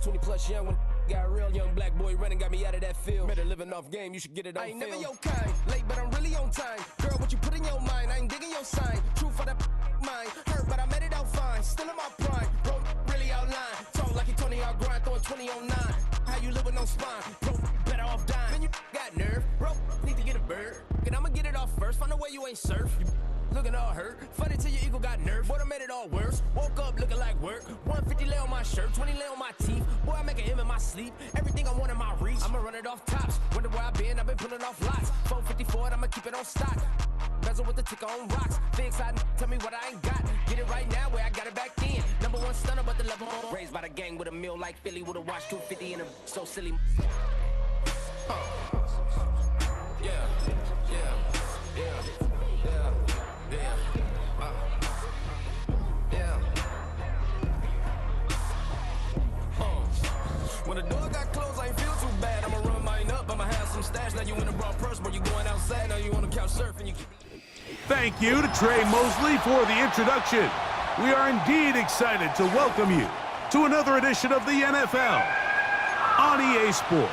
20 plus young when got real young black boy running got me out of that field. Better living off game, you should get it on film. I ain't never your kind, late but I'm really on time. Girl, what you put in your mind, I ain't digging your sign. True for that mind, hurt but I made it out fine. Still in my prime, bro, really outline. Talk like you Tony out grind, throwing 20 on 9. How you living on spine, bro, better off dying. Man, you got nerve, bro, need to get a bird. And I'ma get it off first, find a way you ain't surf. You looking all hurt, funny till your ego got nerve. Boy, I made it all worse, woke up looking like work. 150 lay on my shirt, 20 lay on my teeth. Boy, I make a M in my sleep, everything I want in my reach. I'ma run it off tops, wonder where I been pulling off lots. 454, I'ma keep it on stock. Bezel with the ticker on rocks. Things I tell me what I ain't got. Get it right now where I got it back in. Number one stunner, but the level on. Raised by the gang with a meal like Philly with a watch 250 and a so silly. Yeah, yeah, yeah, yeah, yeah, yeah. When the door got closed, I ain't feel too bad. I'ma run mine up, I'ma have some stash. Now you in a broad purse, but you going outside. Now you on the couch surfing. You. Thank you to Trey Mosley for the introduction. We are indeed excited to welcome you to another edition of the NFL on EA Sports.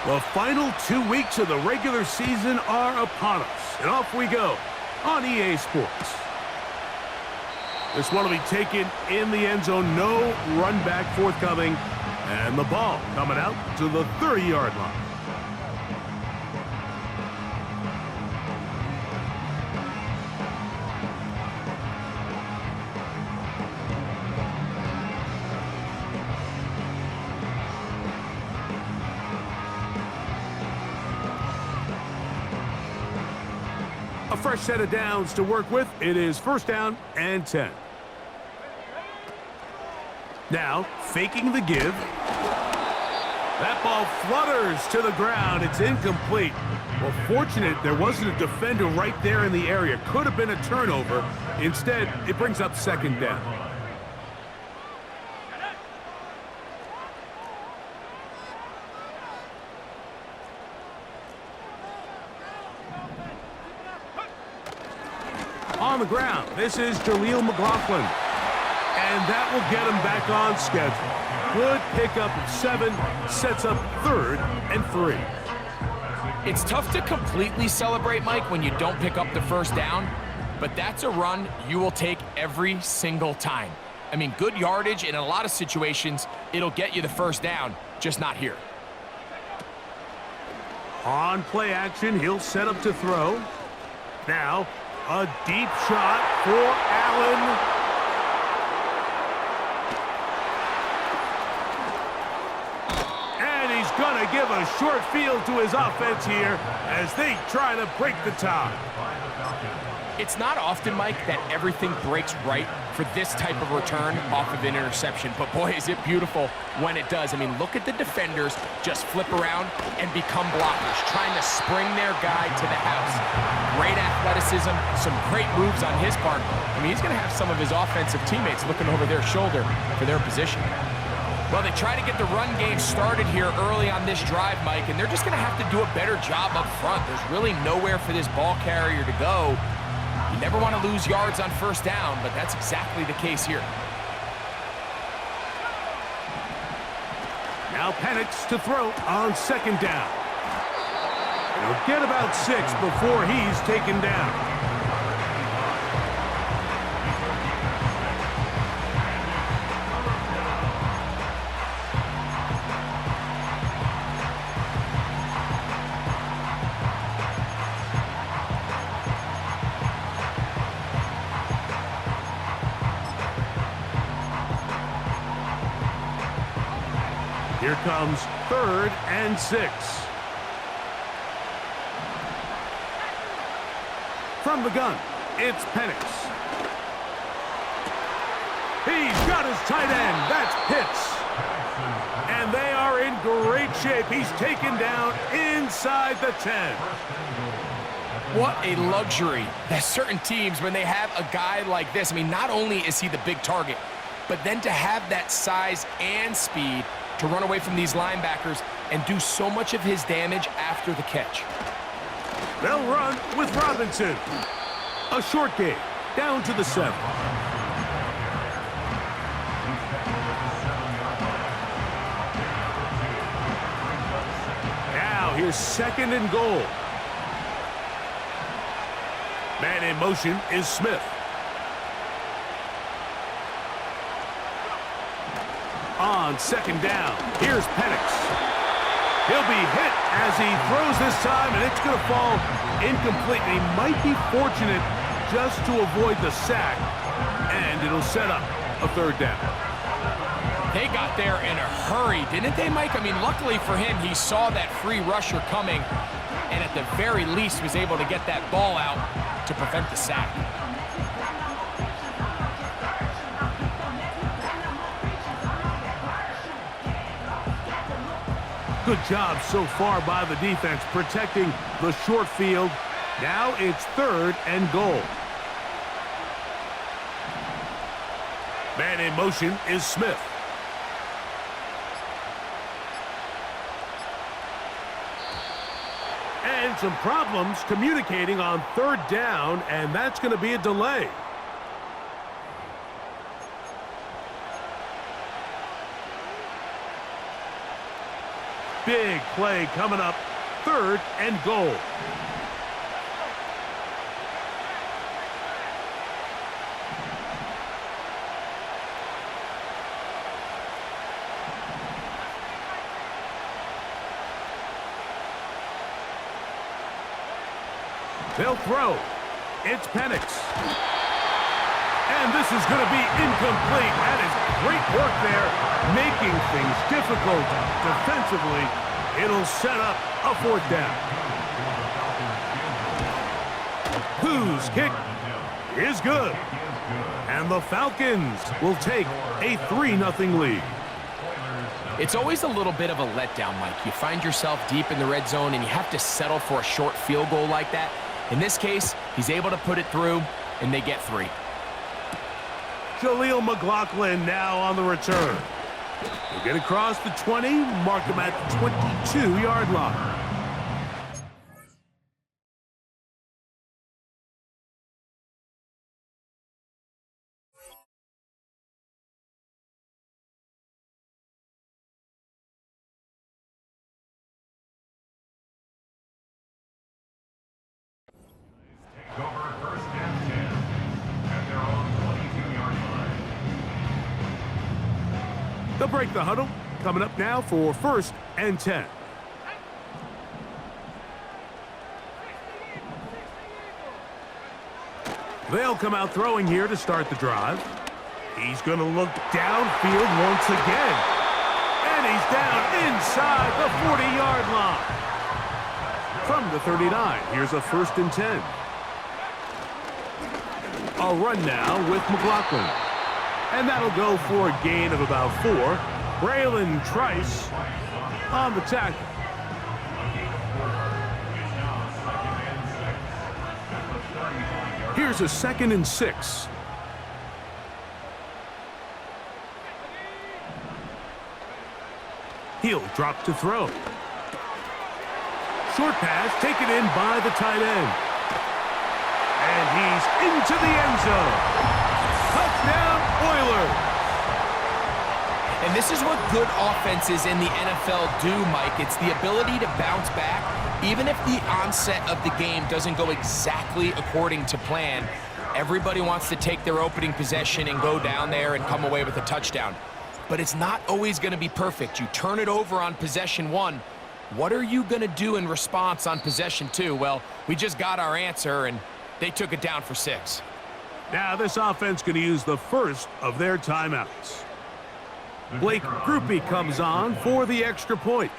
The final 2 weeks of the regular season are upon us, and off we go on EA Sports. This one will be taken in the end zone, no run back forthcoming, and the ball coming out to the 30-yard line. A fresh set of downs to work with. It is first down and 10. Now, faking the give. That ball flutters to the ground. It's incomplete. Well, fortunate there wasn't a defender right there in the area. Could have been a turnover. Instead, it brings up second down. On the ground, this is Jaleel McLaughlin. And that will get him back on schedule. Good pickup of 7, sets up 3rd and 3. It's tough to completely celebrate, Mike, when you don't pick up the first down, but that's a run you will take every single time. I mean, good yardage, and in a lot of situations, it'll get you the first down, just not here. On play action, he'll set up to throw. Now, a deep shot for Allen. And he's going to give a short field to his offense here as they try to break the tie. It's not often, Mike, that everything breaks right for this type of return off of an interception. But boy, is it beautiful when it does. I mean, look at the defenders just flip around and become blockers, trying to spring their guy to the house. Great athleticism, some great moves on his part. I mean, he's going to have some of his offensive teammates looking over their shoulder for their position. Well, they try to get the run game started here early on this drive, Mike, and they're just going to have to do a better job up front. There's really nowhere for this ball carrier to go. You never want to lose yards on first down, but that's exactly the case here. Now Penix to throw on second down. He'll get about 6 before he's taken down. Here comes 3rd and 6. From the gun, it's Penix. He's got his tight end. That's Pitts. And they are in great shape. He's taken down inside the 10. What a luxury that certain teams, when they have a guy like this, I mean, not only is he the big target, but then to have that size and speed to run away from these linebackers and do so much of his damage after the catch. They'll run with Robinson. A short gain, down to the 7. Now here's 2nd and goal. Man in motion is Smith. On 2nd down, here's Penix. He'll be hit as he throws this time, and it's going to fall incomplete. He might be fortunate just to avoid the sack, and it'll set up a 3rd down. They got there in a hurry, didn't they, Mike? I mean, luckily for him, he saw that free rusher coming, and at the very least was able to get that ball out to prevent the sack. Good job so far by the defense protecting the short field. Now it's 3rd and goal. Man in motion is Smith. And some problems communicating on 3rd down, and that's going to be a delay. Big play coming up, 3rd and goal. They'll throw. It's Penix. And this is going to be incomplete. That is great work there, making things difficult defensively. It'll set up a 4th down. Whose kick is good. And the Falcons will take a 3-0 lead. It's always a little bit of a letdown, Mike. You find yourself deep in the red zone, and you have to settle for a short field goal like that. In this case, he's able to put it through, and they get 3. Jaleel McLaughlin now on the return. He'll get across the 20, mark him at the 22-yard line. Over 1st and 10 at their own 22-yard line. They'll break the huddle. Coming up now for 1st and 10. They'll come out throwing here to start the drive. He's going to look downfield once again. And he's down inside the 40-yard line. From the 39, here's a 1st and 10. A run now with McLaughlin. And that'll go for a gain of about 4. Braylon Trice on the tackle. Here's a 2nd and 6. He'll drop to throw. Short pass taken in by the tight end. And he's into the end zone. Touchdown, Oilers. And this is what good offenses in the NFL do, Mike. It's the ability to bounce back, even if the onset of the game doesn't go exactly according to plan. Everybody wants to take their opening possession and go down there and come away with a touchdown. But it's not always going to be perfect. You turn it over on possession 1. What are you going to do in response on possession 2? Well, we just got our answer, and they took it down for 6. Now this offense going to use the first of their timeouts. Blake Grupe comes on for the extra point.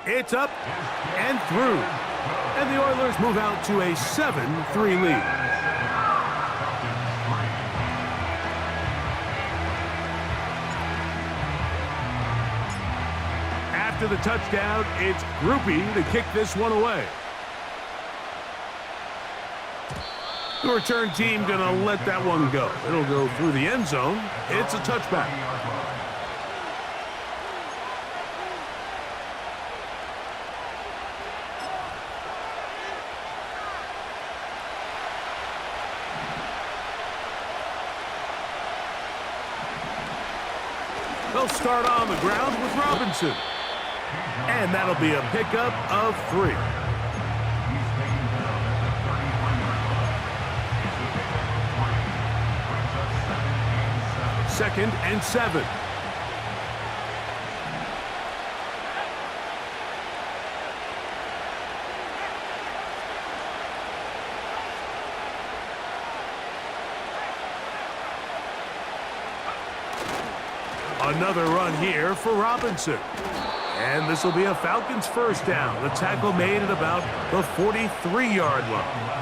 It's up and through. And the Oilers move out to a 7-3 lead. After the touchdown, it's Grupe to kick this one away. The return team going to let that one go. It'll go through the end zone. It's a touchback. They'll start on the ground with Robinson. And that'll be a pickup of 3. Second and 7. Another run here for Robinson. And this will be a Falcons first down. The tackle made at about the 43-yard line.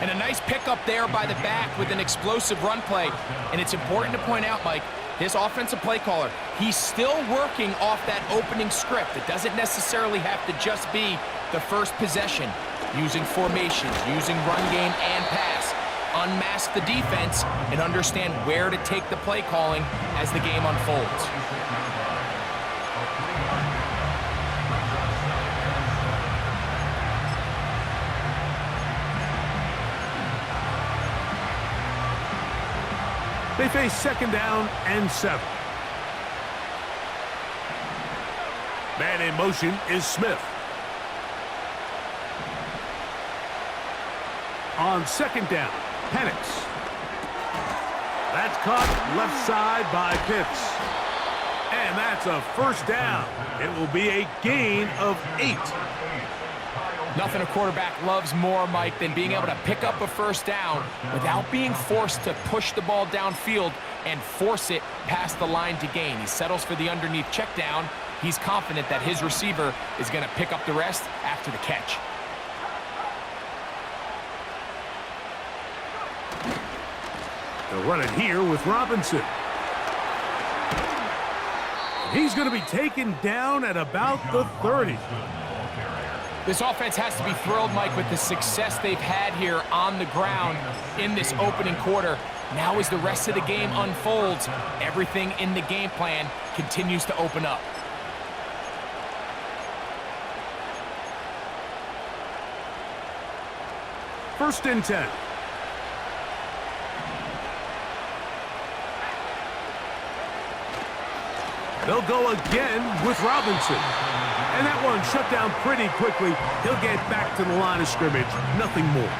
And a nice pickup there by the back with an explosive run play. And it's important to point out, Mike, this offensive play caller, he's still working off that opening script. It doesn't necessarily have to just be the first possession. Using formations, using run game and pass. Unmask the defense and understand where to take the play calling as the game unfolds. They face second down and 7. Man in motion is Smith. On second down, Penix. That's caught left side by Pitts. And that's a first down. It will be a gain of 8. Nothing a quarterback loves more, Mike, than being able to pick up a first down without being forced to push the ball downfield and force it past the line to gain. He settles for the underneath check down. He's confident that his receiver is going to pick up the rest after the catch. They'll run it here with Robinson. He's going to be taken down at about the 30. This offense has to be thrilled, Mike, with the success they've had here on the ground in this opening quarter. Now as the rest of the game unfolds, everything in the game plan continues to open up. First and 10. They'll go again with Robinson. And that one shut down pretty quickly. He'll get back to the line of scrimmage. Nothing more.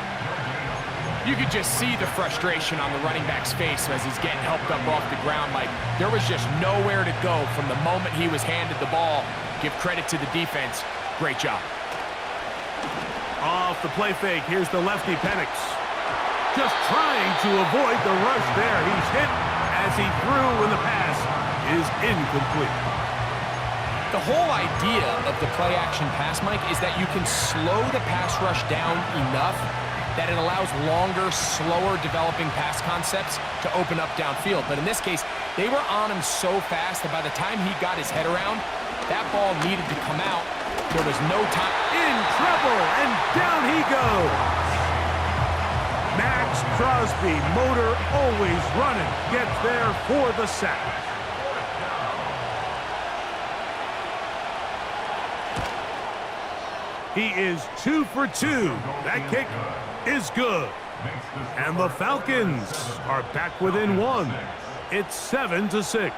You could just see the frustration on the running back's face as he's getting helped up off the ground, Mike. There was just nowhere to go from the moment he was handed the ball. Give credit to the defense. Great job. Off the play fake, here's the lefty Penix. Just trying to avoid the rush there. He's hit as he threw when the pass is incomplete. The whole idea of the play-action pass, Mike, is that you can slow the pass rush down enough that it allows longer, slower developing pass concepts to open up downfield. But in this case, they were on him so fast that by the time he got his head around, that ball needed to come out. There was no time. In trouble, and down he goes. Max Crosby, motor always running, gets there for the sack. He is 2 for 2. That kick is good. And the Falcons are back within 1. It's 7-6.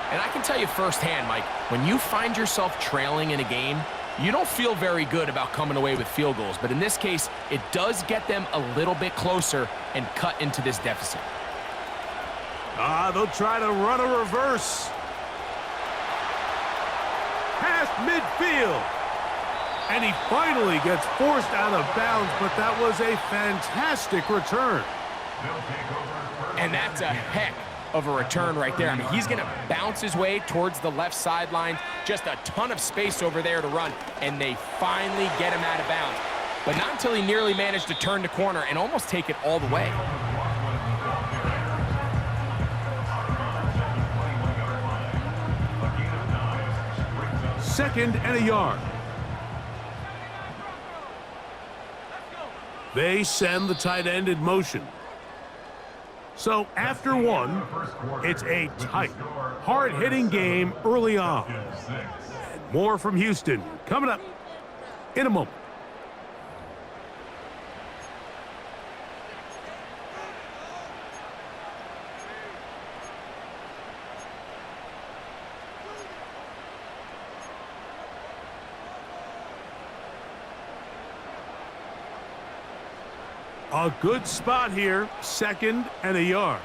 And I can tell you firsthand, Mike, when you find yourself trailing in a game, you don't feel very good about coming away with field goals. But in this case, it does get them a little bit closer and cut into this deficit. They'll try to run a reverse. Past midfield. And he finally gets forced out of bounds, but that was a fantastic return. And that's a heck of a return right there. I mean, he's going to bounce his way towards the left sideline. Just a ton of space over there to run, and they finally get him out of bounds. But not until he nearly managed to turn the corner and almost take it all the way. Second and a yard. They send the tight end in motion. So after one, it's a tight, hard-hitting game early on. And more from Houston coming up in a moment. A good spot here, 2nd and a yard.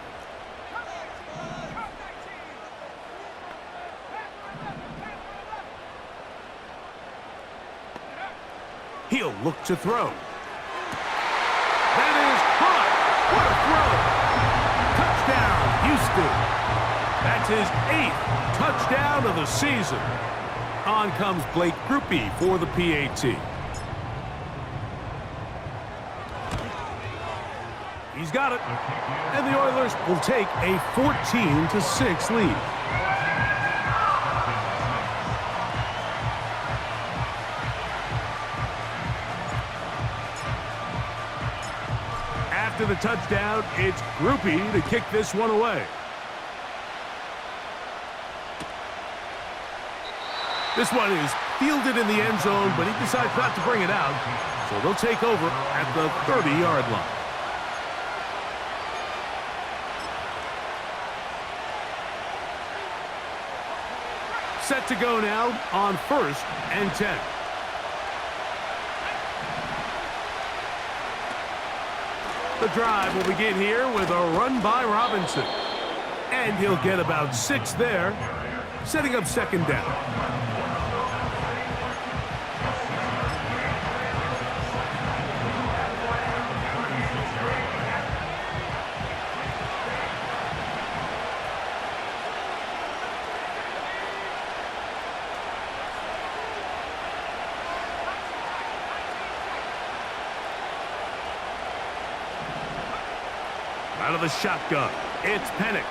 He'll look to throw. That is caught. What a throw. Touchdown, Houston. That's his 8th touchdown of the season. On comes Blake Grupe for the PAT. He's got it. And the Oilers will take a 14-6 lead. After the touchdown, it's Grupe to kick this one away. This one is fielded in the end zone, but he decides not to bring it out. So they'll take over at the 30-yard line. Set to go now on 1st and 10. The drive will begin here with a run by Robinson. And he'll get about 6 there, setting up 2nd down. Out of the shotgun, it's Penix.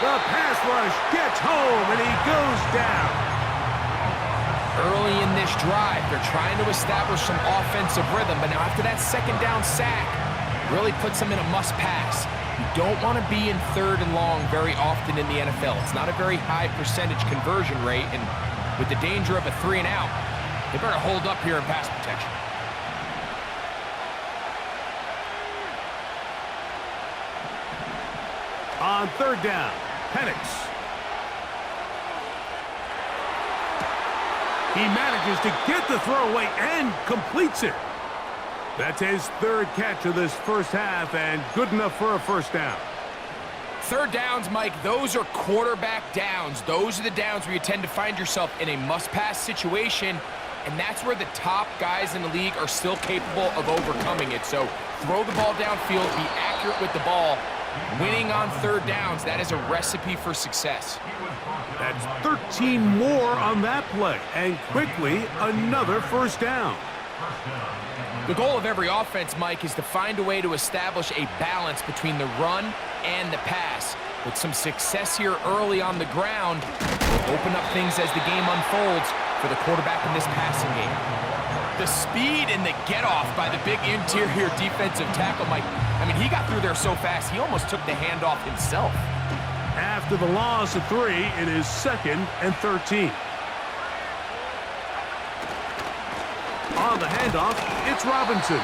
The pass rush gets home, and he goes down. Early in this drive, they're trying to establish some offensive rhythm, but now after that 2nd down sack, really puts them in a must-pass. You don't want to be in 3rd and long very often in the NFL. It's not a very high percentage conversion rate, and with the danger of a 3 and out, they better hold up here in pass protection. On 3rd down, Penix. He manages to get the throw away and completes it. That's his 3rd catch of this first half and good enough for a 1st down. 3rd downs, Mike, those are quarterback downs. Those are the downs where you tend to find yourself in a must-pass situation, and that's where the top guys in the league are still capable of overcoming it. So throw the ball downfield, be accurate with the ball. Winning on 3rd downs, that is a recipe for success. That's 13 more on that play, and quickly another 1st down. The goal of every offense, Mike, is to find a way to establish a balance between the run and the pass. With some success here early on the ground, will open up things as the game unfolds for the quarterback in this passing game. The speed and the get-off by the big interior defensive tackle, Mike, I mean, he got through there so fast, he almost took the handoff himself. After the loss of 3, it is 2nd and 13. On the handoff, it's Robinson.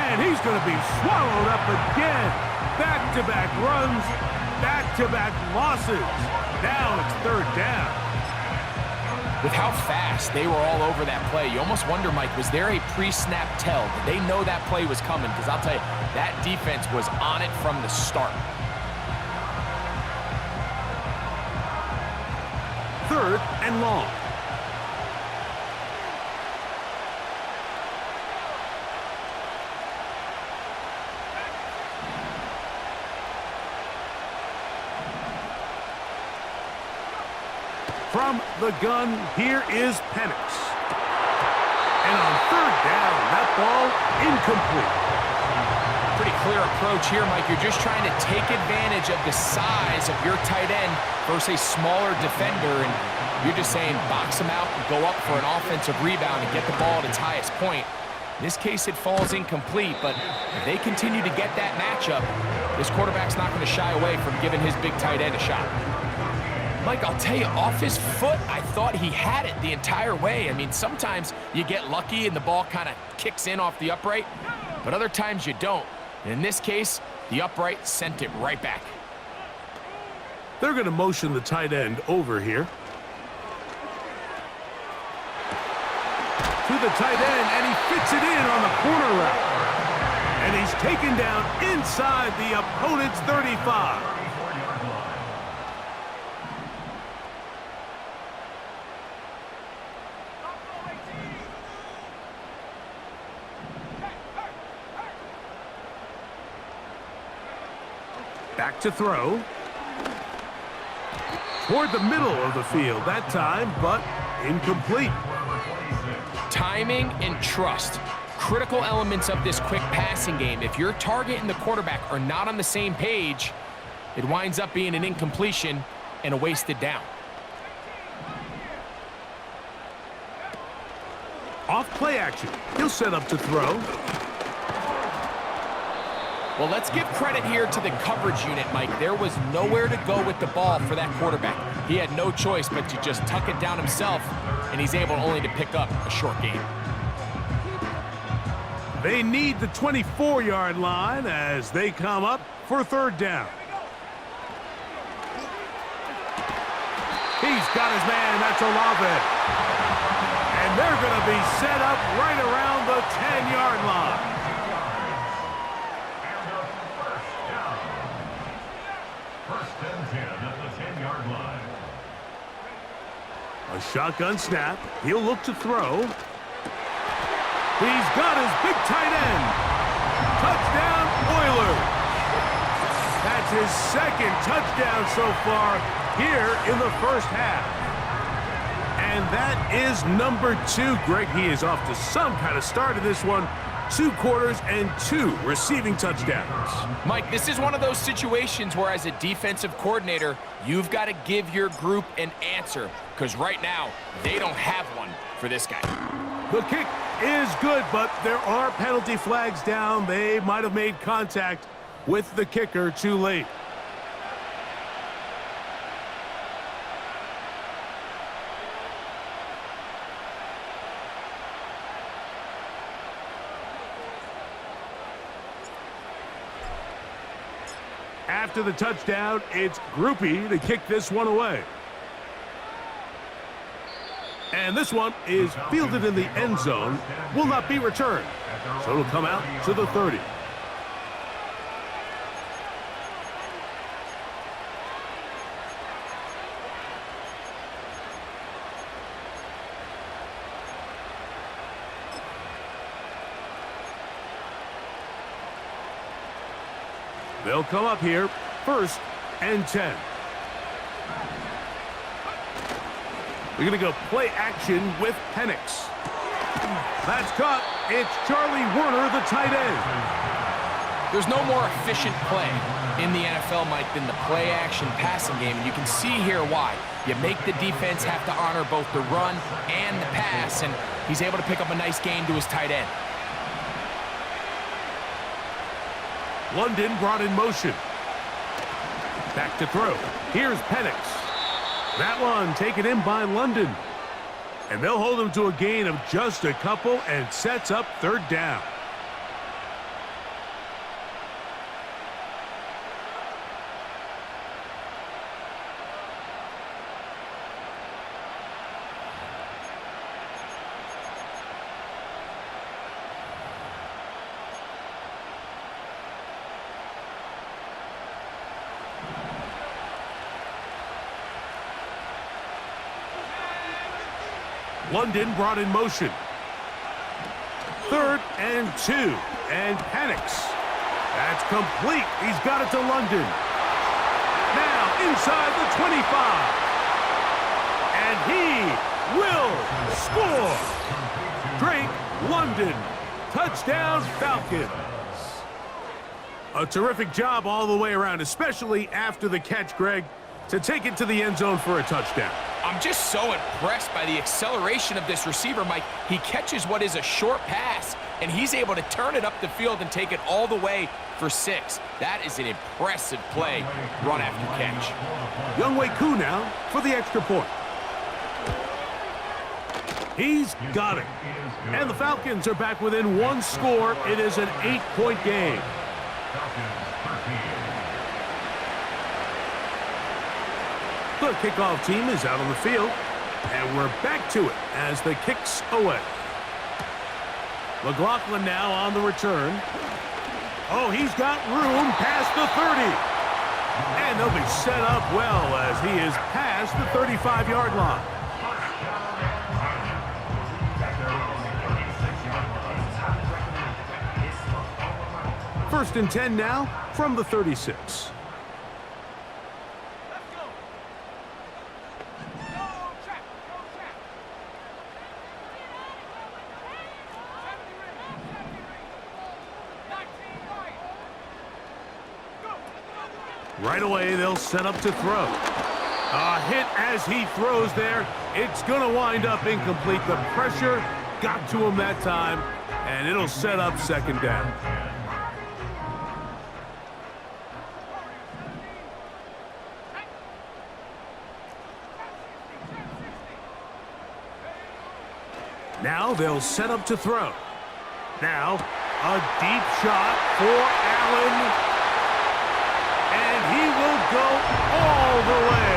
And he's going to be swallowed up again. Back-to-back runs, back-to-back losses. Now it's 3rd down. With how fast they were all over that play, you almost wonder, Mike, was there a pre-snap tell? Did they know that play was coming? Because I'll tell you, that defense was on it from the start. 3rd and long. From the gun, here is Penix. And on 3rd down, that ball incomplete. Pretty clear approach here, Mike. You're just trying to take advantage of the size of your tight end versus a smaller defender, and you're just saying box him out and go up for an offensive rebound and get the ball at its highest point. In this case, it falls incomplete, but if they continue to get that matchup, this quarterback's not going to shy away from giving his big tight end a shot. Mike, I'll tell you, off his foot, I thought he had it the entire way. I mean, sometimes you get lucky and the ball kind of kicks in off the upright, but other times you don't. And in this case, the upright sent it right back. They're going to motion the tight end over here. To the tight end, and he fits it in on the corner route. And he's taken down inside the opponent's 35. Back to throw. Toward the middle of the field that time, but incomplete. Timing and trust, critical elements of this quick passing game. If your target and the quarterback are not on the same page, it winds up being an incompletion and a wasted down. Off play action. He'll set up to throw. Well, let's give credit here to the coverage unit, Mike. There was nowhere to go with the ball for that quarterback. He had no choice but to just tuck it down himself, and he's able only to pick up a short gain. They need the 24-yard line as they come up for third down. He's got his man. That's Olave. And they're going to be set up right around the 10-yard line. A shotgun snap. He'll look to throw. He's got his big tight end. Touchdown, Oilers. That's his second touchdown so far here in the first half. And that is number 2. Greg, he is off to some kind of start in this one. 2 quarters and 2 receiving touchdowns. Mike, this is one of those situations where as a defensive coordinator, you've got to give your group an answer, because right now, they don't have one for this guy. The kick is good, but there are penalty flags down. They might have made contact with the kicker too late. After the touchdown, it's Groupie to kick this one away. And this one is fielded in the end zone, will not be returned. So it'll come out to the 30. They'll come up here, 1st and 10. We're going to go play action with Penix. That's caught. It's Charlie Werner, the tight end. There's no more efficient play in the NFL, Mike, than the play-action passing game, and you can see here why. You make the defense have to honor both the run and the pass, and he's able to pick up a nice gain to his tight end. London brought in motion. Back to throw. Here's Penix. That one taken in by London. And they'll hold him to a gain of just a couple and sets up third down. London brought in motion. 3rd and 2. And Penix. That's complete. He's got it to London. Now inside the 25. And he will score. Drake London. Touchdown Falcons. A terrific job all the way around, especially after the catch, Greg, to take it to the end zone for a touchdown. I'm just so impressed by the acceleration of this receiver, Mike. He catches what is a short pass, and he's able to turn it up the field and take it all the way for 6. That is an impressive play, run after catch. Younghoe Koo now for the extra point. He's got it. And the Falcons are back within 1 score. It is an 8-point game. The kickoff team is out on the field, and we're back to it as the kick's away. McLaughlin now on the return. Oh, he's got room past the 30. And they'll be set up well as he is past the 35-yard line. First and 10 now from the 36. Right away, they'll set up to throw. A hit as he throws there. It's going to wind up incomplete. The pressure got to him that time, and it'll set up second down. Now they'll set up to throw. Now, a deep shot for Allen. And he will go all the way.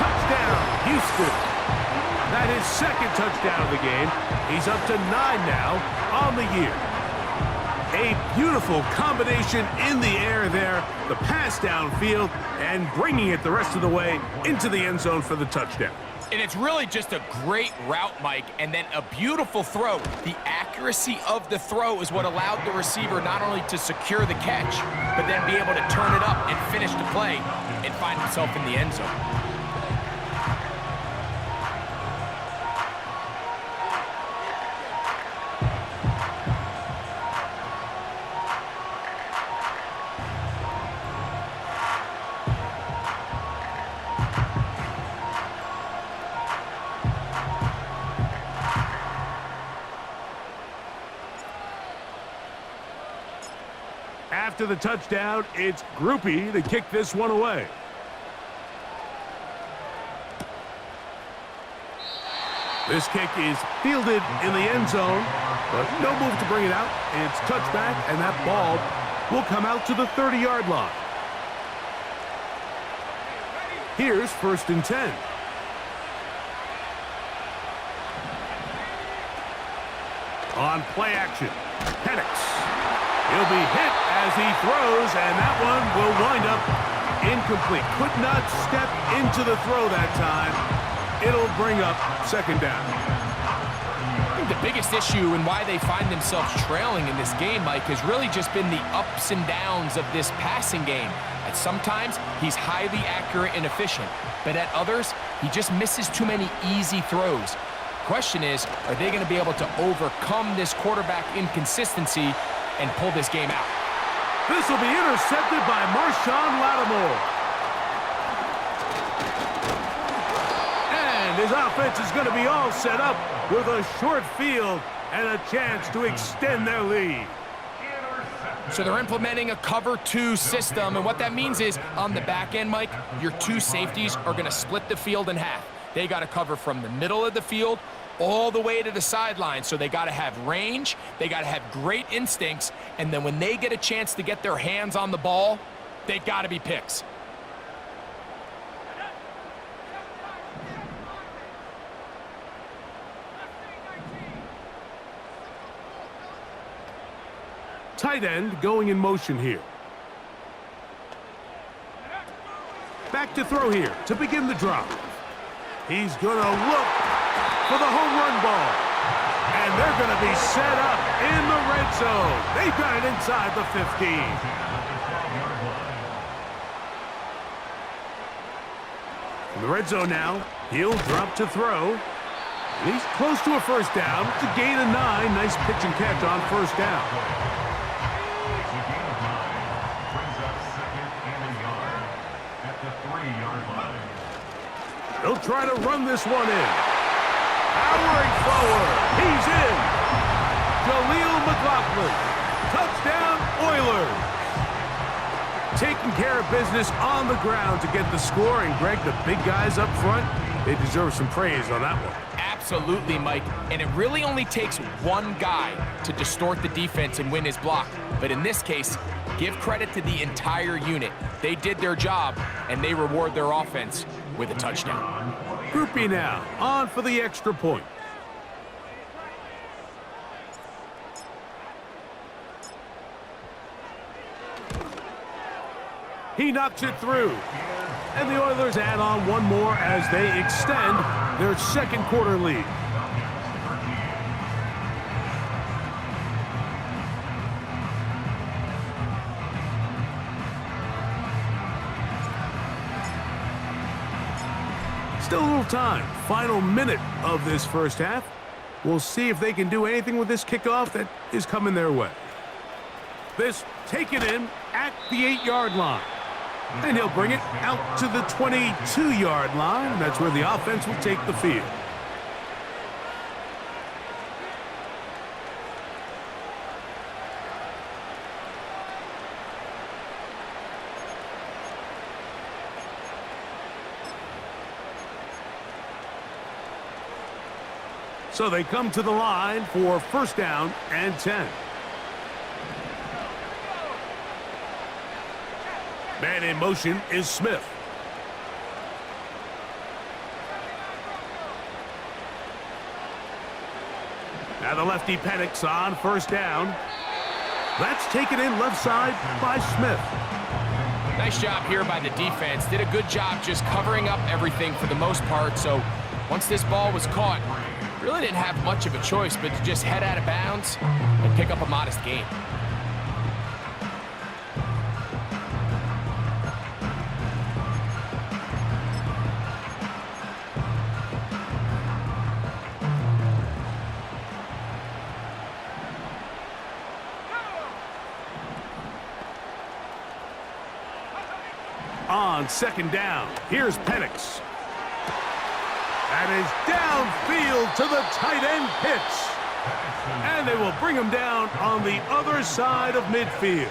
Touchdown, Houston. That is second touchdown of the game. He's up to 9 now on the year. A beautiful combination in the air there. The pass downfield and bringing it the rest of the way into the end zone for the touchdown. And it's really just a great route, Mike, and then a beautiful throw. The accuracy of the throw is what allowed the receiver not only to secure the catch, but then be able to turn it up and finish the play and find himself in the end zone. After the touchdown, it's Groupie to kick this one away. This kick is fielded in the end zone, but no move to bring it out. It's touchback, and that ball will come out to the 30-yard line. Here's first and 10. On play action, Penix. He'll be hit as he throws, and that one will wind up incomplete. Could not step into the throw that time. It'll bring up second down. I think the biggest issue and why they find themselves trailing in this game, Mike, has really just been the ups and downs of this passing game. At sometimes, he's highly accurate and efficient, but at others, he just misses too many easy throws. Question is, are they going to be able to overcome this quarterback inconsistency and pull this game out? This will be intercepted by Marshawn Lattimore. And his offense is going to be all set up with a short field and a chance to extend their lead. So they're implementing a cover 2 system, and what that means is on the back end, Mike, your 2 safeties are going to split the field in half. They got to cover from the middle of the field all the way to the sideline. So they got to have range, they got to have great instincts, and then when they get a chance to get their hands on the ball, they got to be picks. Tight end going in motion here. Back to throw here to begin the drive. He's going to look for the home run ball. And they're going to be set up in the red zone. They've got it inside the 15. In the red zone now, he'll drop to throw. And he's close to a first down. It's a gain of 9. Nice pitch and catch on first down. He'll try to run this one in. Powering forward. He's in. Jaleel McLaughlin. Touchdown, Oilers. Taking care of business on the ground to get the score. And, Greg, the big guys up front, they deserve some praise on that one. Absolutely, Mike. And it really only takes one guy to distort the defense and win his block. But in this case, give credit to the entire unit. They did their job, and they reward their offense with a touchdown. Groupie now, on for the extra point. He knocks it through. And the Oilers add on one more as they extend their second quarter lead. Still a little time. Final minute of this first half. We'll see if they can do anything with this kickoff that is coming their way. This taken in at the 8-yard line. And he'll bring it out to the 22-yard line. That's where the offense will take the field. So they come to the line for first down and 10. Man in motion is Smith. Now the lefty Penix on first down. That's taken in left side by Smith. Nice job here by the defense. Did a good job just covering up everything for the most part. So once this ball was caught, really didn't have much of a choice but to just head out of bounds and pick up a modest gain. On second down, here's Penix. That is downfield to the tight end Pitts. And they will bring him down on the other side of midfield.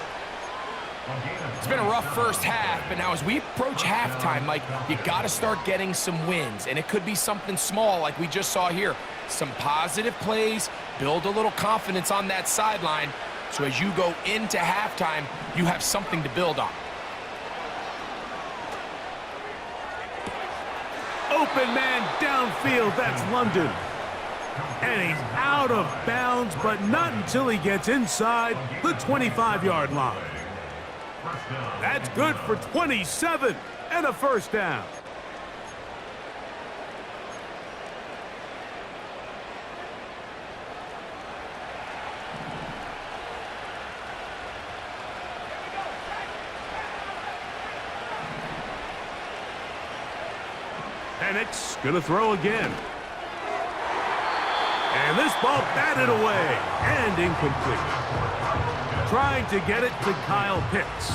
It's been a rough first half, but now as we approach halftime, Mike, you got to start getting some wins. And it could be something small like we just saw here. Some positive plays, build a little confidence on that sideline. So as you go into halftime, you have something to build on. Open man downfield, that's London. And he's out of bounds, but not until he gets inside the 25-yard line. That's good for 27 and a first down. Penix gonna throw again. And this ball batted away and incomplete. Trying to get it to Kyle Pitts.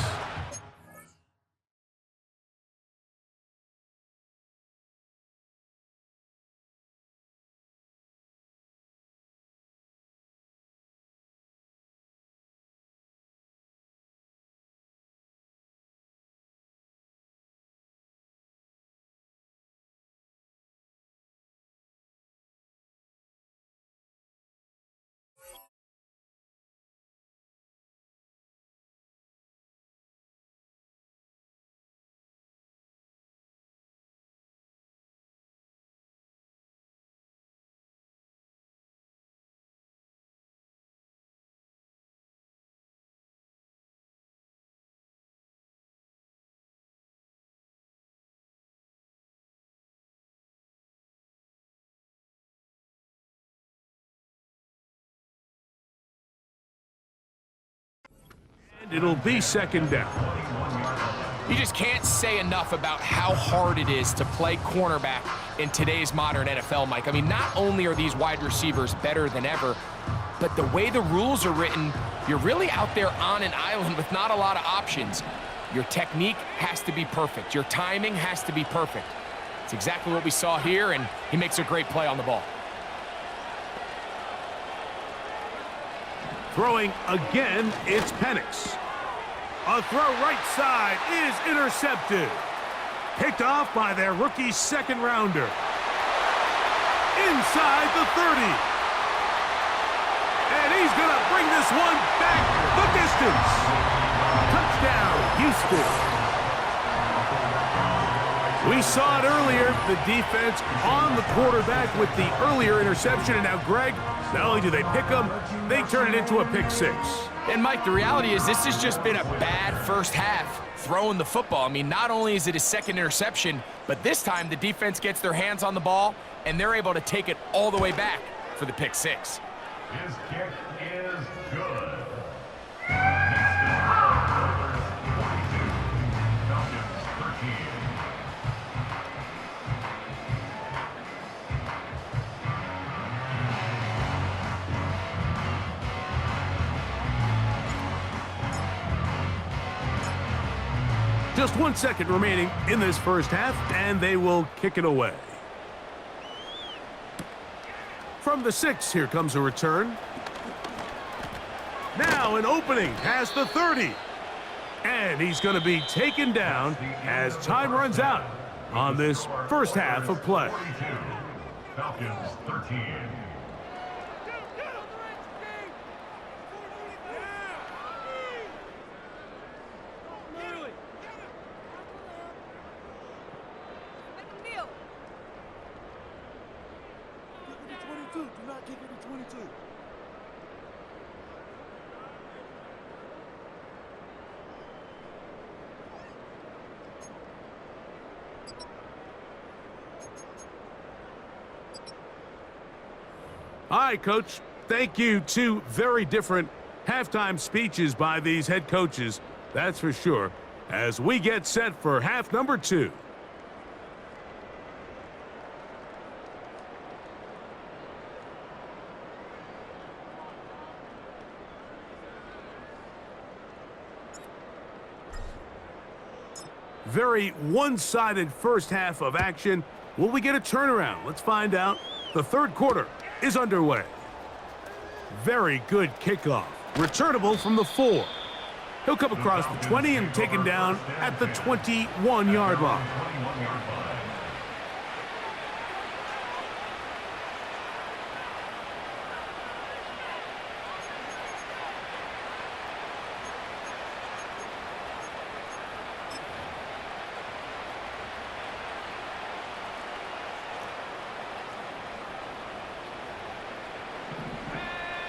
It'll be second down. You just can't say enough about how hard it is to play cornerback in today's modern NFL, Mike. I mean, not only are these wide receivers better than ever, but the way the rules are written, you're really out there on an island with not a lot of options. Your technique has to be perfect. Your timing has to be perfect. It's exactly what we saw here, and he makes a great play on the ball. Throwing again, it's Penix. A throw right side is intercepted. Picked off by their rookie second rounder. Inside the 30. And he's going to bring this one back the distance. Touchdown, Houston. We saw it earlier, the defense on the quarterback with the earlier interception. And now, Greg, not only do they pick him, they turn it into a pick six. And, Mike, the reality is this has just been a bad first half throwing the football. I mean, not only is it his second interception, but this time the defense gets their hands on the ball, and they're able to take it all the way back for the pick six. His kick is good. Just 1 second remaining in this first half, and they will kick it away. From the 6, here comes a return. Now an opening past the 30. And he's going to be taken down as time runs out on this first half of play. Falcons 13. Do not kick it to 22. All right, Coach. Thank you. Two very different halftime speeches by these head coaches, that's for sure, as we get set for half number 2. Very one-sided first half of action. Will we get a turnaround? Let's find out. The third quarter is underway. Very good kickoff. Returnable from the 4. He'll come across the 20 and taken down at the 21-yard line.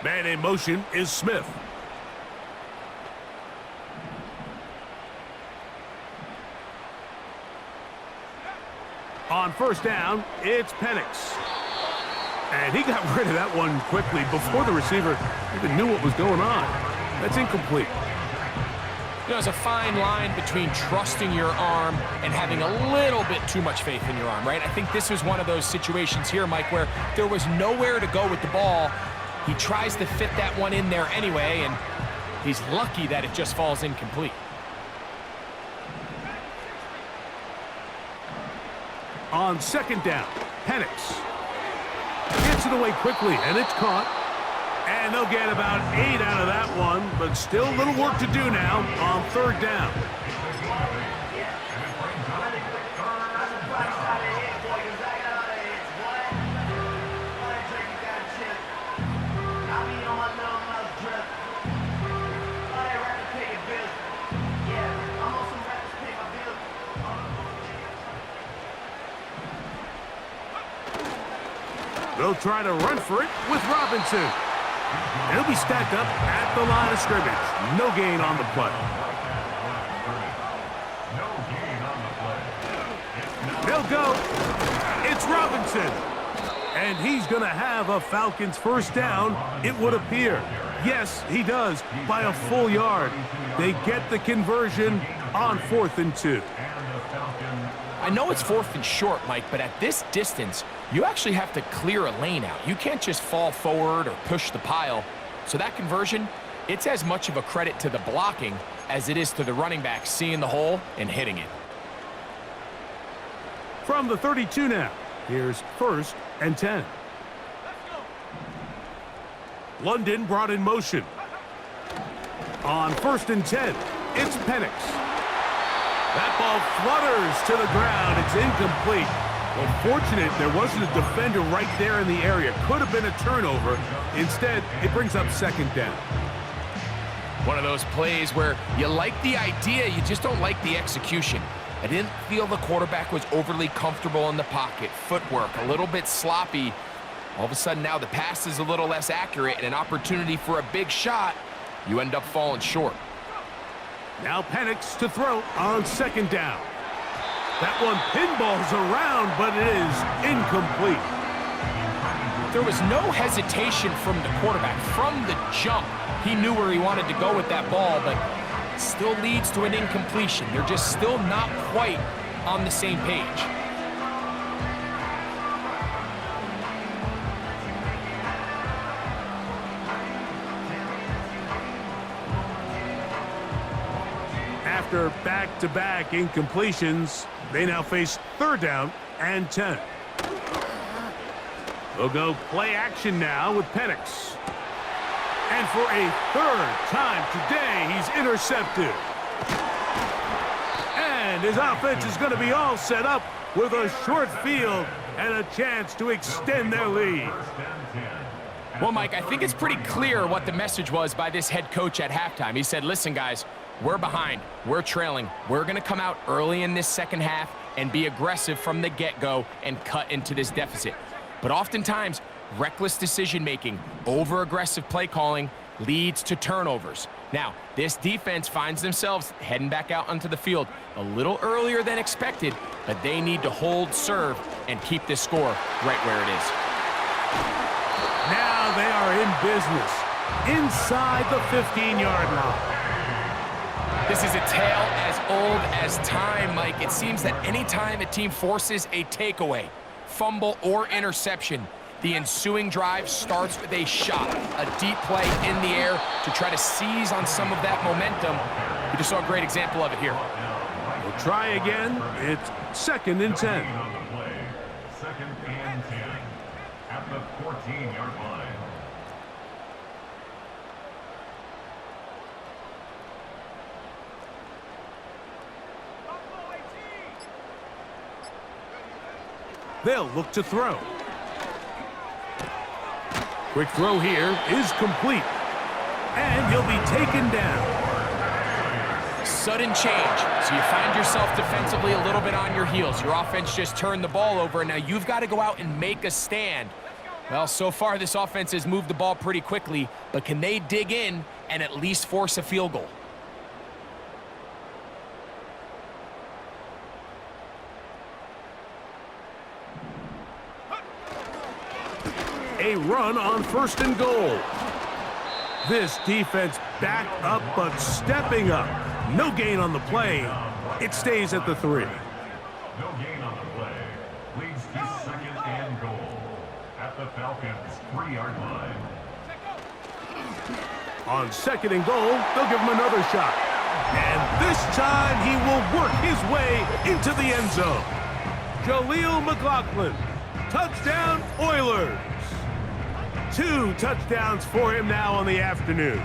Man in motion is Smith. On first down, it's Penix. And he got rid of that one quickly before the receiver even knew what was going on. That's incomplete. You know, there's a fine line between trusting your arm and having a little bit too much faith in your arm, right? I think this was one of those situations here, Mike, where there was nowhere to go with the ball. He tries to fit that one in there anyway, and he's lucky that it just falls incomplete. On second down, Penix gets it away quickly, and it's caught. And they'll get about 8 out of that one, but still a little work to do now on third down. They'll try to run for it with Robinson. He'll be stacked up at the line of scrimmage. No gain on the play. They'll go. It's Robinson. And he's going to have a Falcons first down, it would appear. Yes, he does, by a full yard. They get the conversion on 4th and 2. I know it's 4th and short, Mike, but at this distance, you actually have to clear a lane out. You can't just fall forward or push the pile. So that conversion, it's as much of a credit to the blocking as it is to the running back seeing the hole and hitting it. From the 32 now, here's 1st and 10. London brought in motion. On 1st and 10, it's Penix. That ball flutters to the ground. It's incomplete. Well, fortunate there wasn't a defender right there in the area. Could have been a turnover. Instead, it brings up 2nd down. One of those plays where you like the idea, you just don't like the execution. I didn't feel the quarterback was overly comfortable in the pocket. Footwork a little bit sloppy. All of a sudden now the pass is a little less accurate and an opportunity for a big shot. You end up falling short. Now Penix to throw on 2nd down. That one pinballs around, but it is incomplete. There was no hesitation from the quarterback. From the jump, he knew where he wanted to go with that ball, but still leads to an incompletion. They're just still not quite on the same page. After back-to-back incompletions, they now face 3rd down and 10. They'll go play action now with Penix. And for a 3rd time today, he's intercepted. And his offense is going to be all set up with a short field and a chance to extend their lead. Well, Mike, I think it's pretty clear what the message was by this head coach at halftime. He said, listen, guys, we're behind. We're trailing. We're going to come out early in this second half and be aggressive from the get-go and cut into this deficit. But oftentimes, reckless decision-making, over-aggressive play calling leads to turnovers. Now, this defense finds themselves heading back out onto the field a little earlier than expected, but they need to hold serve and keep this score right where it is. Now they are in business inside the 15-yard line. This is a tale as old as time, Mike. It seems that any time a team forces a takeaway, fumble, or interception, the ensuing drive starts with a shot, a deep play in the air to try to seize on some of that momentum. We just saw a great example of it here. We'll try again. It's 2nd and 10. 2nd and 10 at the 14-yard line. They'll look to throw. Quick throw here is complete. And he'll be taken down. Sudden change. So you find yourself defensively a little bit on your heels. Your offense just turned the ball over, and now you've got to go out and make a stand. Well, so far this offense has moved the ball pretty quickly, but can they dig in and at least force a field goal? A run on 1st and goal. This defense back up but stepping up. No gain on the play. It stays at the 3. No gain on the play. Leads to 2nd and goal at the Falcons' 3-yard line. On 2nd and goal, they'll give him another shot. And this time he will work his way into the end zone. Jaleel McLaughlin. Touchdown, Oilers. 2 touchdowns for him now on the afternoon.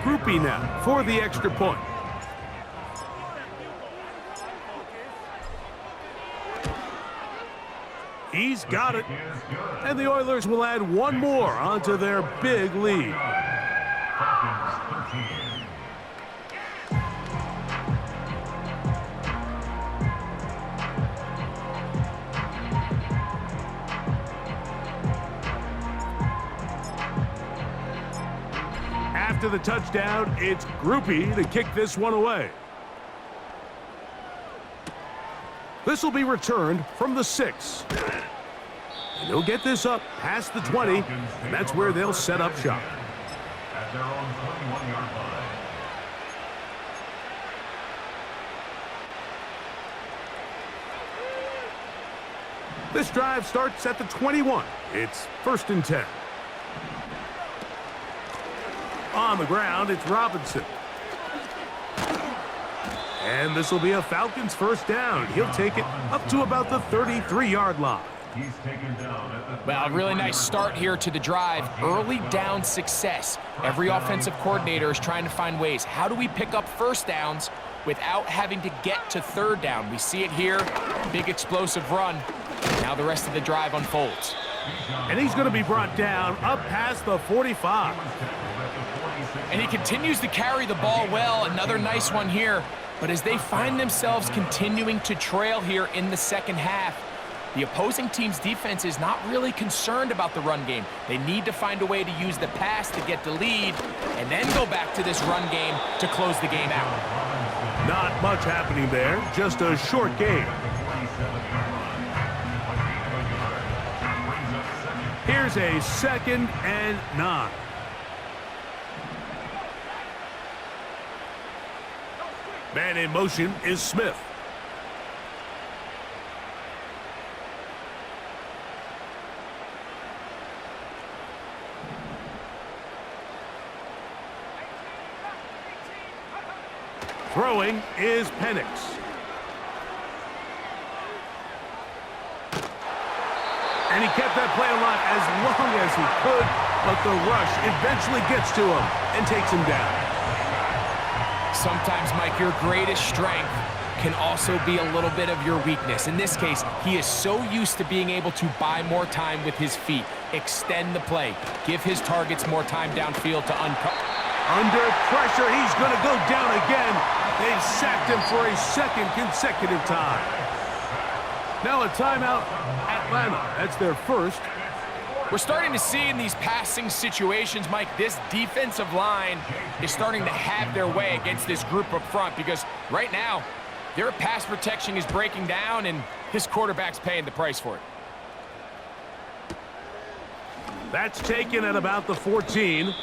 Groupie now for the extra point. He's got it. And the Oilers will add one more onto their big lead. Falcons 13. After the touchdown, it's Groupie to kick this one away. This will be returned from the 6. And they'll get this up past the 20, and that's where they'll set up shop. At their own 21-yard line. This drive starts at the 21. It's 1st and 10. On the ground, it's Robinson. And this will be a Falcons first down. He'll take it up to about the 33-yard line. He's taken down at the Well, a really nice start here to the drive. Early down success. Every offensive coordinator is trying to find ways. How do we pick up first downs without having to get to third down? We see it here. Big explosive run. Now the rest of the drive unfolds. And he's going to be brought down up past the 45. And he continues to carry the ball well. Another nice one here. But as they find themselves continuing to trail here in the second half, the opposing team's defense is not really concerned about the run game. They need to find a way to use the pass to get the lead and then go back to this run game to close the game out. Not much happening there, just a short game. Here's a 2nd and 9. Man in motion is Smith. Throwing is Penix. And he kept that play alive as long as he could, but the rush eventually gets to him and takes him down. Sometimes, Mike, your greatest strength can also be a little bit of your weakness. In this case, he is so used to being able to buy more time with his feet, extend the play, give his targets more time downfield to uncover. Under pressure, he's going to go down again. They've sacked him for a 2nd consecutive time. Now a timeout, Atlanta. That's their first. We're starting to see in these passing situations, Mike, this defensive line is starting to have their way against this group up front because right now, their pass protection is breaking down and this quarterback's paying the price for it. That's taken at about the 14.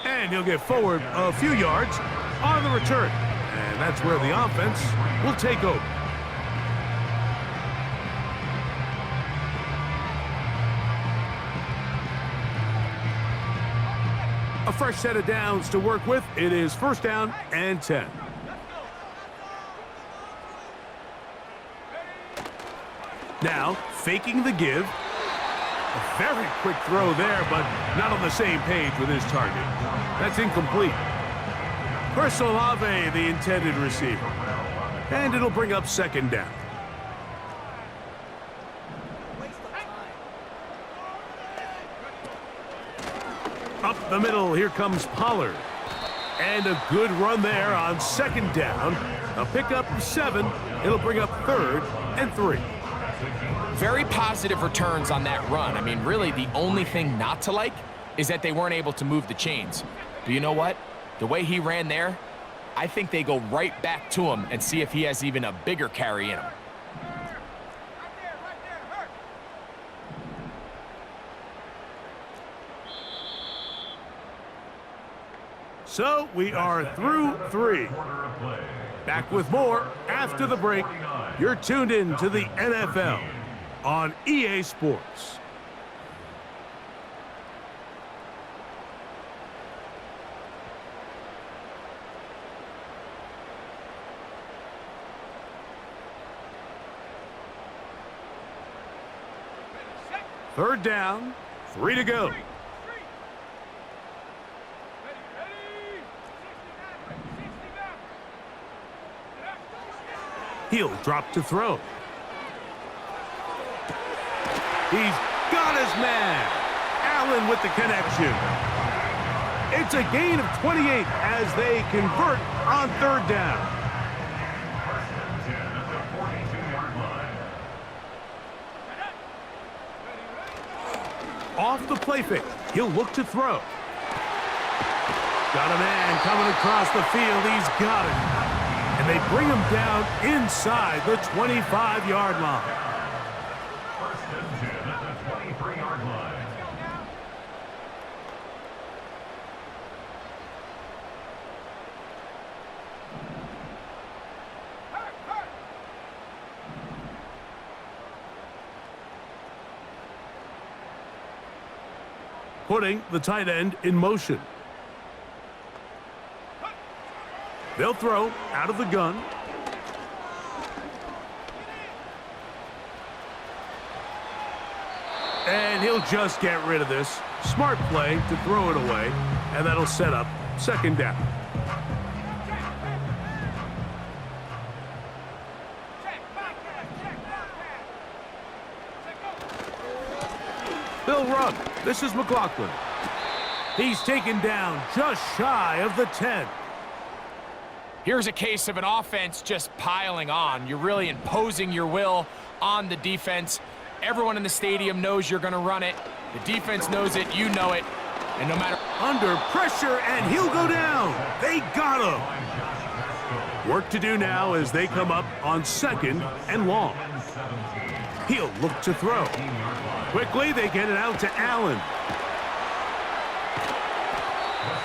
And he'll get forward a few yards on the return. And that's where the offense will take over. A fresh set of downs to work with. It is 1st down and 10. Now, faking the give. A very quick throw there, but not on the same page with his target. That's incomplete. Chris Olave, the intended receiver. And it'll bring up 2nd down. Up the middle, here comes Pollard. And a good run there on 2nd down. A pickup of 7. It'll bring up 3rd and 3. Very positive returns on that run. I mean, really, the only thing not to like is that they weren't able to move the chains. But you know what? The way he ran there, I think they go right back to him and see if he has even a bigger carry in him. So we are through 3. Back with more after the break. You're tuned in to the NFL on EA Sports. Third down, 3 to go. He'll drop to throw. He's got his man. Allen with the connection. It's a gain of 28 as they convert on 3rd down. Off the play fake. He'll look to throw. Got a man coming across the field. He's got it. And they bring him down inside the 25-yard line. First and 10 at the 23-yard line. Putting the tight end in motion. They'll throw out of the gun. And he'll just get rid of this. Smart play to throw it away, and that'll set up second down. Bill Rupp, this is McLaughlin. He's taken down just shy of the 10. Here's a case of an offense just piling on. You're really imposing your will on the defense. Everyone in the stadium knows you're going to run it. The defense knows it, you know it. And no matter... Under pressure, and he'll go down. They got him. Work to do now as they come up on second and long. He'll look to throw. Quickly, they get it out to Allen.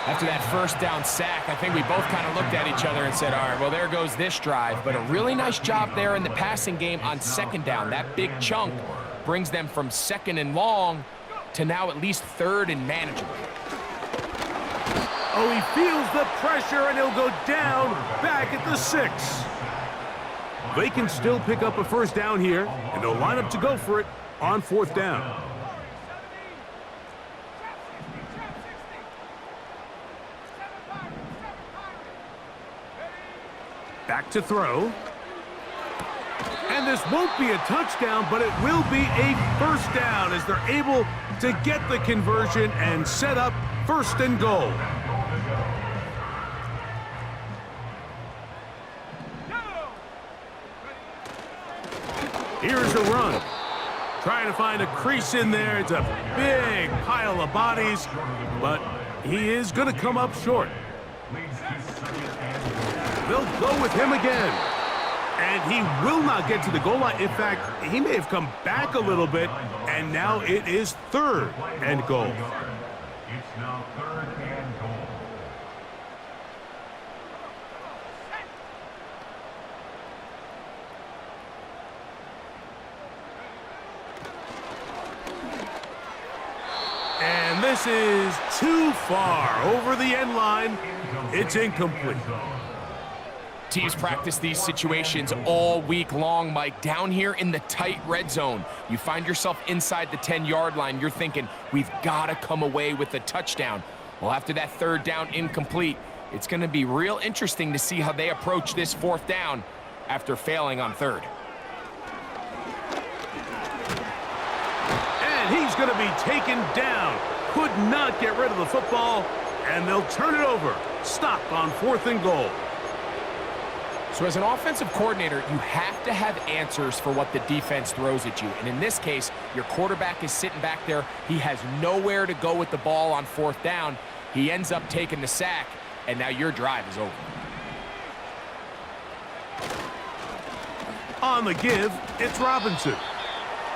After that first down sack, I think we both kind of looked at each other and said, all right, well, there goes this drive. But a really nice job there in the passing game on second down. That big chunk brings them from second and long to now at least third and manageable. Oh, he feels the pressure, and he'll go down back at the 6. They can still pick up a first down here, and they'll line up to go for it on fourth down. Back to throw. And this won't be a touchdown, but it will be a first down as they're able to get the conversion and set up first and goal. Here's a run. Trying to find a crease in there. It's a big pile of bodies, but he is going to come up short. They'll go with him again. And he will not get to the goal line. In fact, he may have come back a little bit, and now it is third and goal. It's now third and goal. And this is too far over the end line. It's incomplete. Teams practice these situations all week long, Mike. Down here in the tight red zone, you find yourself inside the 10-yard line. You're thinking, we've got to come away with a touchdown. Well, after that third down incomplete, it's going to be real interesting to see how they approach this fourth down after failing on third. And he's going to be taken down. Could not get rid of the football, and they'll turn it over. Stop on fourth and goal. So as an offensive coordinator, you have to have answers for what the defense throws at you. And in this case, your quarterback is sitting back there. He has nowhere to go with the ball on fourth down. He ends up taking the sack, and now your drive is over. On the give, it's Robinson.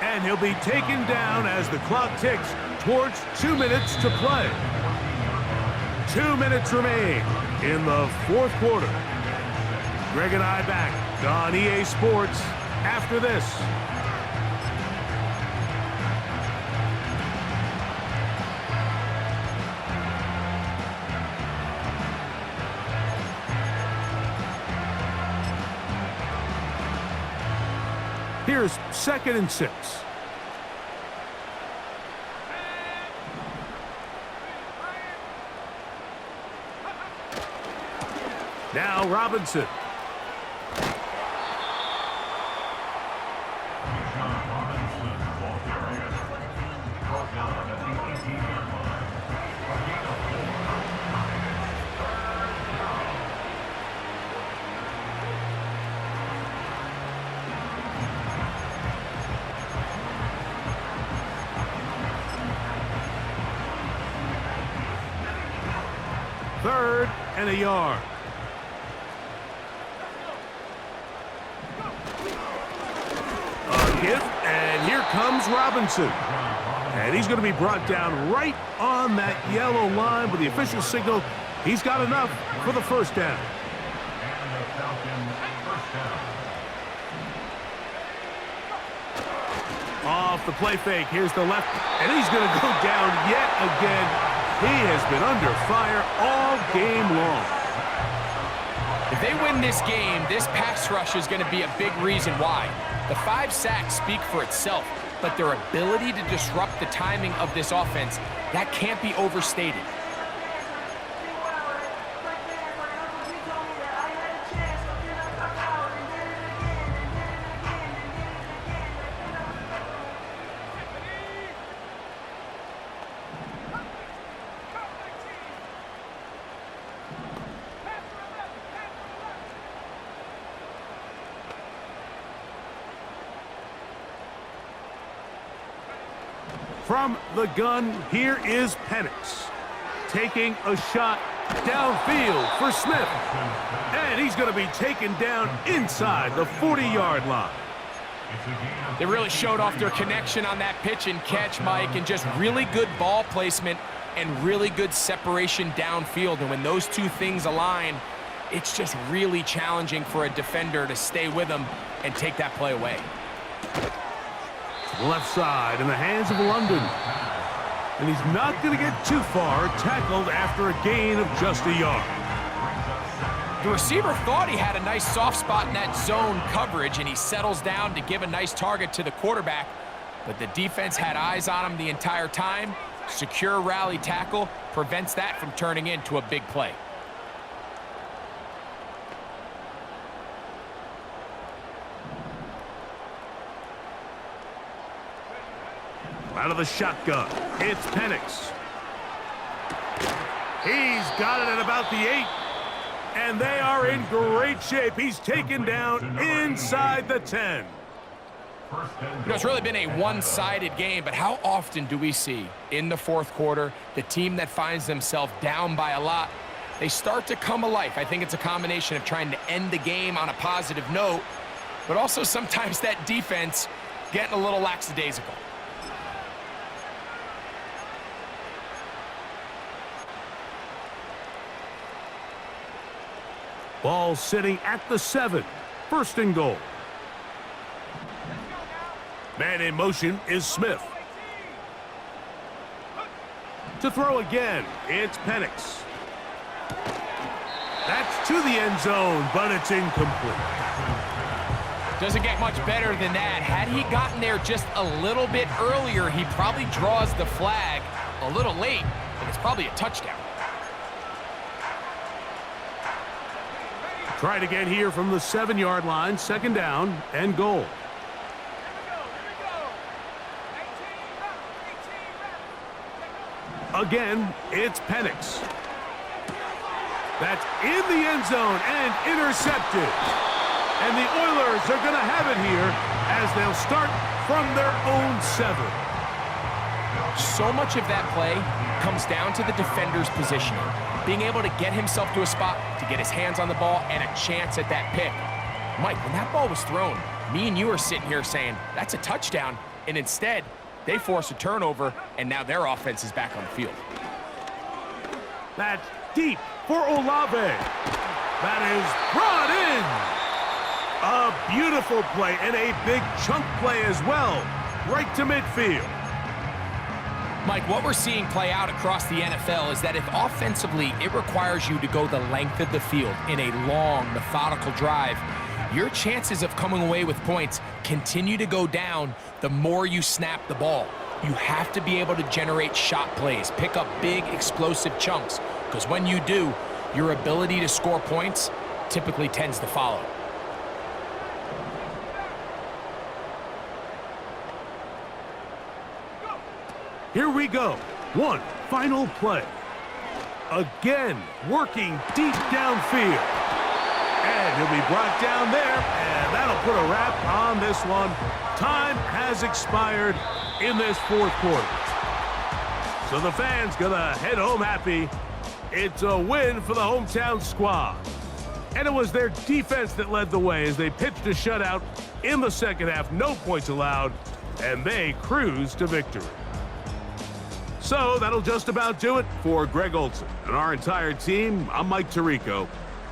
And he'll be taken down as the clock ticks towards 2 minutes to play. 2 minutes remain in the fourth quarter. Greg and I back on EA Sports after this. Here's 2nd and 6. Now Robinson. Third and a yard. A give, and here comes Robinson. And he's going to be brought down right on that yellow line with the official signal. He's got enough for the first down. And the Falcons first down. Off the play fake, here's the left, and he's going to go down yet again. He has been under fire all game long. If they win this game, this pass rush is going to be a big reason why. The 5 sacks speak for itself. but their ability to disrupt the timing of this offense, that can't be overstated. From the gun, here is Penix. Taking a shot downfield for Smith. And he's going to be taken down inside the 40-yard line. They really showed off their connection on that pitch and catch, Mike, and just really good ball placement and really good separation downfield. And when those two things align, it's just really challenging for a defender to stay with them and take that play away. Left side in the hands of London. And he's not going to get too far, tackled after a gain of just a yard. The receiver thought he had a nice soft spot in that zone coverage, and he settles down to give a nice target to the quarterback. But the defense had eyes on him the entire time. Secure rally tackle prevents that from turning into a big play. Out of the shotgun, it's Penix. He's got it at about the 8. And they are in great shape. He's taken down inside the 10. You know, it's really been a one-sided game, but how often do we see in the fourth quarter the team that finds themselves down by a lot, they start to come alive? I think it's a combination of trying to end the game on a positive note, but also sometimes that defense getting a little lackadaisical. Ball sitting at the 7. First and goal. Man in motion is Smith. To throw again, it's Penix. That's to the end zone, but it's incomplete. Doesn't get much better than that. Had he gotten there just a little bit earlier, he probably draws the flag a little late, but it's probably a touchdown. Tried again here from the 7-yard line, second down and goal. Again, it's Penix. That's in the end zone and intercepted. And the Oilers are going to have it here as they'll start from their own 7. So much of that play comes down to the defender's positioning. Being able to get himself to a spot, to get his hands on the ball, and a chance at that pick. Mike, when that ball was thrown, me and you are sitting here saying, that's a touchdown, and instead, they force a turnover, and now their offense is back on the field. That's deep for Olave. That is brought in. A beautiful play, and a big chunk play as well, right to midfield. Mike, what we're seeing play out across the NFL is that if offensively it requires you to go the length of the field in a long, methodical drive, your chances of coming away with points continue to go down the more you snap the ball. You have to be able to generate shot plays, pick up big, explosive chunks, because when you do, your ability to score points typically tends to follow. Here we go. One final play. Again, working deep downfield. And he'll be brought down there, and that'll put a wrap on this one. Time has expired in this fourth quarter. So the fans gonna head home happy. It's a win for the hometown squad. And it was their defense that led the way as they pitched a shutout in the second half. No points allowed, and they cruised to victory. So that'll just about do it for Greg Olson and our entire team. I'm Mike Tirico.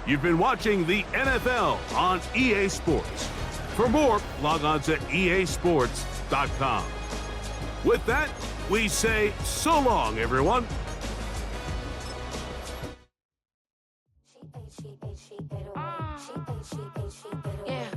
You've been watching the NFL on EA Sports. For more, log on to easports.com. With that, we say so long, everyone. Yeah.